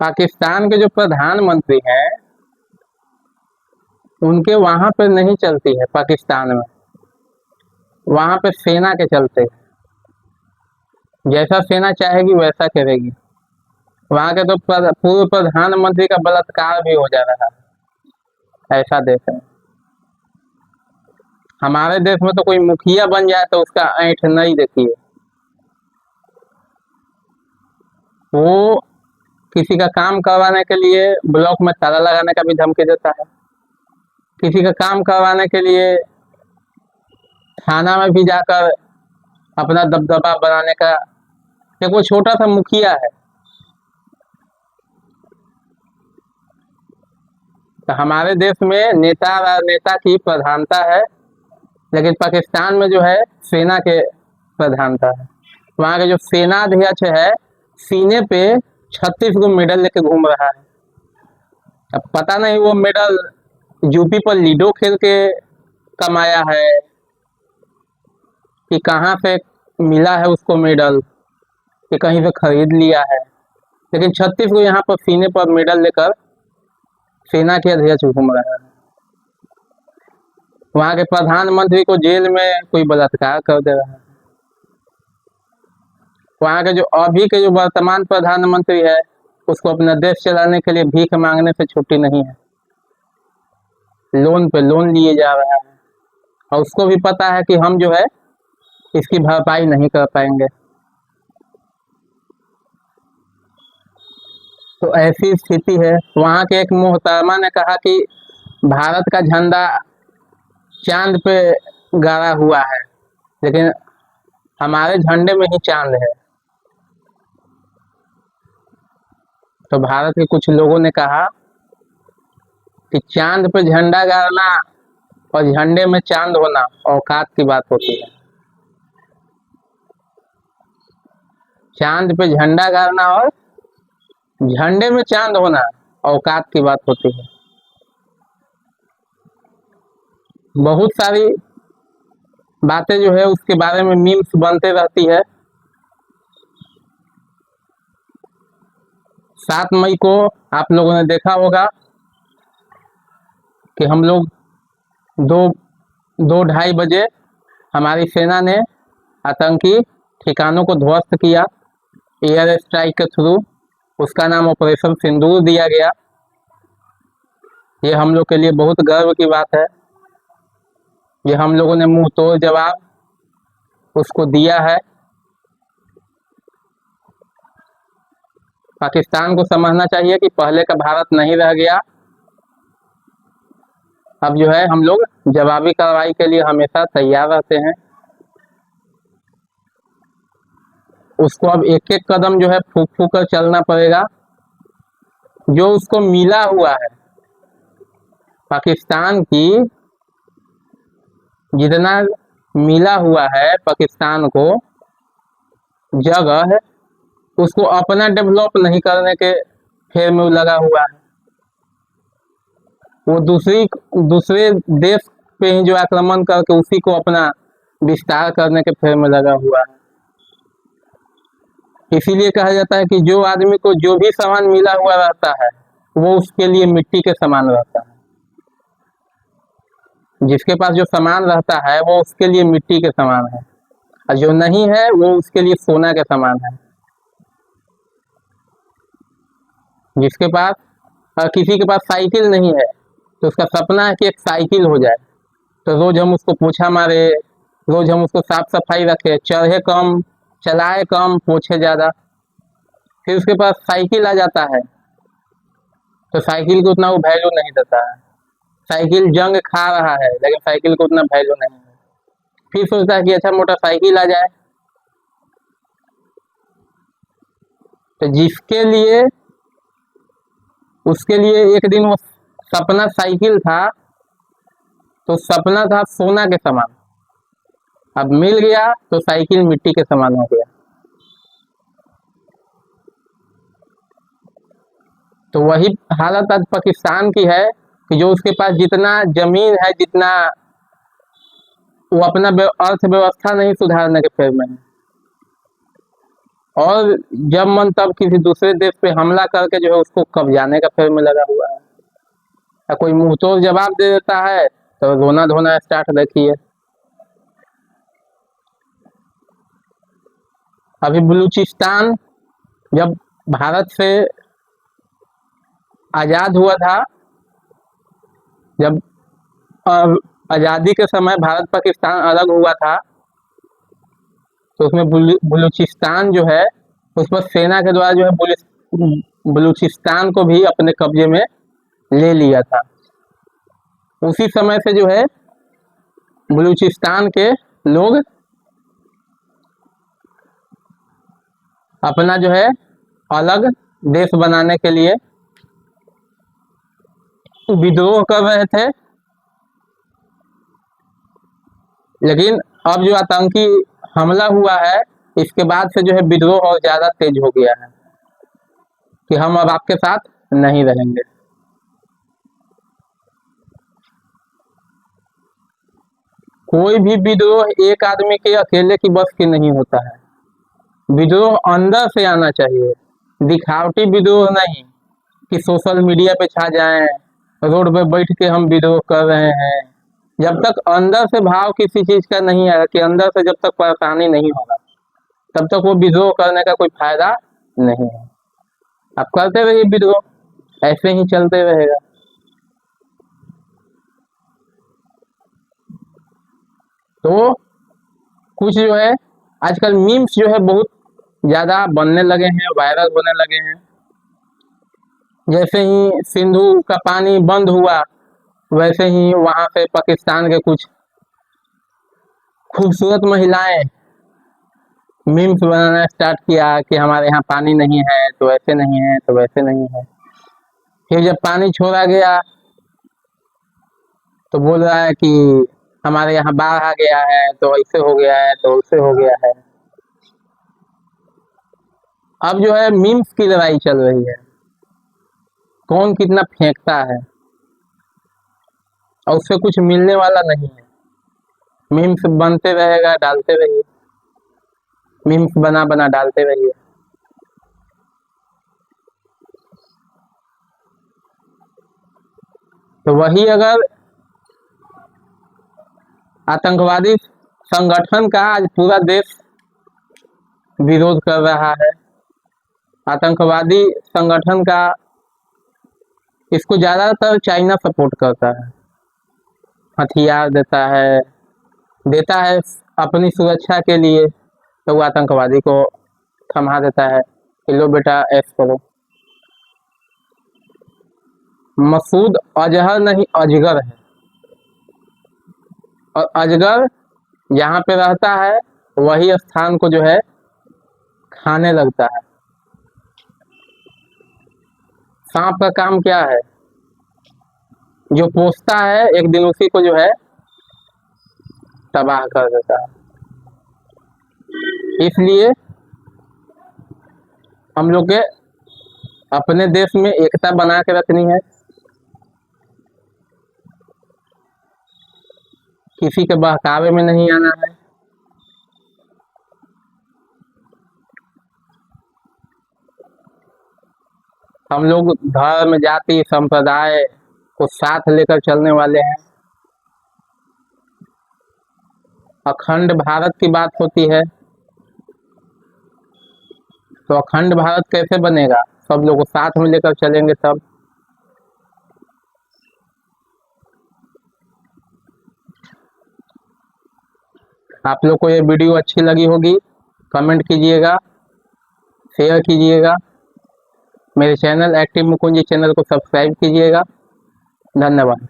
पाकिस्तान के जो प्रधानमंत्री हैं उनके वहां पर नहीं चलती है पाकिस्तान में, वहां पे सेना के चलते हैं। जैसा सेना चाहेगी वैसा करेगी। वहां के तो पूर्व प्रधानमंत्री का बलात्कार भी हो जा रहा है, ऐसा देश है। हमारे देश में तो कोई मुखिया बन जाए तो उसका ऐंठ नहीं देखिए, वो किसी का काम करवाने के लिए ब्लॉक में ताला लगाने का भी धमकी देता है, किसी का काम करवाने के लिए थाना में भी जाकर अपना दबदबा बनाने का। एक वो छोटा सा मुखिया है। तो हमारे देश में नेता राजनेता की प्रधानता है, लेकिन पाकिस्तान में जो है सेना के प्रधानता है। वहाँ के जो सेनाध्यक्ष है सीने पे 36 गो मेडल लेके घूम रहा है। अब पता नहीं वो मेडल यूपी पर लीडो खेल के कमाया है कि कहाँ से मिला है उसको मेडल, कि कहीं से खरीद लिया है, लेकिन 36 को यहाँ पर सीने पर मेडल लेकर सेना के अध्यक्ष घूम रहा है। वहाँ के प्रधानमंत्री को जेल में कोई बलात्कार कर दे रहा है। वहाँ के जो अभी के जो वर्तमान प्रधानमंत्री है उसको अपना देश चलाने के लिए भीख मांगने से छुट्टी नहीं है, लोन पे लोन लिए जा रहा है, और उसको भी पता है कि हम जो है इसकी भरपाई नहीं कर पाएंगे। तो ऐसी स्थिति है। वहाँ के एक मोहतरमा ने कहा कि भारत का झंडा चांद पे गाड़ा हुआ है, लेकिन हमारे झंडे में ही चांद है। तो भारत के कुछ लोगों ने कहा कि चांद पे झंडा गाड़ना और झंडे में चांद होना औकात की बात होती है। चांद पे झंडा गाड़ना और झंडे में चांद होना औकात की बात होती है। बहुत सारी बातें जो है उसके बारे में मीम्स बनते रहती है। 7 मई को आप लोगों ने देखा होगा कि हम लोग 2-2:30 बजे हमारी सेना ने आतंकी ठिकानों को ध्वस्त किया एयर स्ट्राइक के थ्रू। उसका नाम ऑपरेशन सिंदूर दिया गया। ये हम लोग के लिए बहुत गर्व की बात है। ये हम लोगों ने मुंह तोड़ जवाब उसको दिया है। पाकिस्तान को समझना चाहिए कि पहले का भारत नहीं रह गया। अब जो है हम लोग जवाबी कार्रवाई के लिए हमेशा तैयार रहते हैं। उसको अब एक एक कदम जो है फूक फूक कर चलना पड़ेगा। जो उसको मिला हुआ है पाकिस्तान की, जितना मिला हुआ है पाकिस्तान को जगह, उसको अपना डेवलप नहीं करने के फेर में लगा हुआ है। वो दूसरे देश पे ही जो आक्रमण करके उसी को अपना विस्तार करने के फेर में लगा हुआ है। इसीलिए कहा जाता है कि जो आदमी को जो भी सामान मिला हुआ रहता है वो उसके लिए मिट्टी के समान रहता है। जिसके पास जो सामान रहता है वो उसके लिए मिट्टी के समान है, और जो नहीं है वो उसके लिए सोना के समान है। जिसके पास किसी के पास साइकिल नहीं है तो उसका सपना है कि एक साइकिल हो जाए, तो रोज हम उसको पोछा मारे, रोज हम उसको साफ सफाई रखे, चढ़े कम चलाए कम पोछे ज्यादा। फिर उसके पास साइकिल आ जाता है तो साइकिल को उतना वो वैल्यू नहीं देता है। साइकिल जंग खा रहा है लेकिन साइकिल को उतना वैल्यू नहीं है। फिर सोचता है कि अच्छा मोटरसाइकिल आ जाए। तो जिसके लिए उसके लिए एक दिन वो सपना साइकिल था, तो सपना था सोना के समान, अब मिल गया तो साइकिल मिट्टी के समान हो गया। तो वही हालत आज पाकिस्तान की है कि जो उसके पास जितना जमीन है, जितना वो अपना अर्थव्यवस्था नहीं सुधारने के फेर में है। और जब मन तब किसी दूसरे देश पे हमला करके जो है उसको कब्जाने का फेर में लगा हुआ है। या कोई मुंह तोड़ जवाब दे देता है तो रोना धोना स्टार्ट देखिए। अभी बलूचिस्तान जब भारत से आजाद हुआ था, जब आजादी के समय भारत पाकिस्तान अलग हुआ था, तो उसमें बलूचिस्तान जो है उस पर सेना के द्वारा जो है बलूचिस्तान को भी अपने कब्जे में ले लिया था। उसी समय से जो है बलूचिस्तान के लोग अपना जो है अलग देश बनाने के लिए विद्रोह कर रहे थे, लेकिन अब जो आतंकी हमला हुआ है इसके बाद से जो है विद्रोह और ज्यादा तेज हो गया है कि हम अब आपके साथ नहीं रहेंगे। कोई भी विद्रोह एक आदमी के अकेले की बस की नहीं होता है। विद्रोह अंदर से आना चाहिए, दिखावटी विद्रोह नहीं कि सोशल मीडिया पे छा जाएं, रोड पे बैठ के हम विद्रोह कर रहे हैं। जब तक अंदर से भाव किसी चीज का नहीं आएगा, कि अंदर से जब तक परेशानी नहीं होगा तब तक वो विद्रोह करने का कोई फायदा नहीं है। आप करते रहिए विद्रोह, ऐसे ही चलते रहेगा। तो कुछ जो है आजकल मीम्स जो है बहुत ज्यादा बनने लगे हैं, वायरल होने लगे हैं। जैसे ही सिंधु का पानी बंद हुआ वैसे ही वहां पे पाकिस्तान के कुछ खूबसूरत महिलाएं मीम्स बनाना स्टार्ट किया कि हमारे यहाँ पानी नहीं है तो ऐसे नहीं है तो वैसे नहीं है। फिर जब पानी छोड़ा गया तो बोल रहा है कि हमारे यहाँ बाढ़ आ गया है तो ऐसे हो गया है तो वैसे हो गया है। अब जो है मीम्स की लड़ाई चल रही है, कौन कितना फेंकता है, और उससे कुछ मिलने वाला नहीं है। मीम्स बनते रहेगा, डालते रहिए, मीम्स बना बना डालते रहिए। तो वही अगर आतंकवादी संगठन का आज पूरा देश विरोध कर रहा है, आतंकवादी संगठन का इसको ज्यादातर चाइना सपोर्ट करता है, हथियार देता है अपनी सुरक्षा के लिए। तो वो आतंकवादी को थमा देता है कि लो बेटा ऐश करो। मसूद अजहर नहीं अजगर है, और अजगर जहाँ पे रहता है वही स्थान को जो है खाने लगता है। सांप का काम क्या है, जो पोसता है एक दिन उसी को जो है तबाह कर देता है। इसलिए हम लोग के अपने देश में एकता बना के रखनी है, किसी के बहकावे में नहीं आना है। हम लोग धर्म जाति संप्रदाय को साथ लेकर चलने वाले हैं। अखंड भारत की बात होती है तो अखंड भारत कैसे बनेगा, सब लोग को साथ में लेकर चलेंगे तब। आप लोग को ये वीडियो अच्छी लगी होगी, कमेंट कीजिएगा, शेयर कीजिएगा, मेरे चैनल एक्टिव मुकुंद जी चैनल को सब्सक्राइब कीजिएगा। धन्यवाद।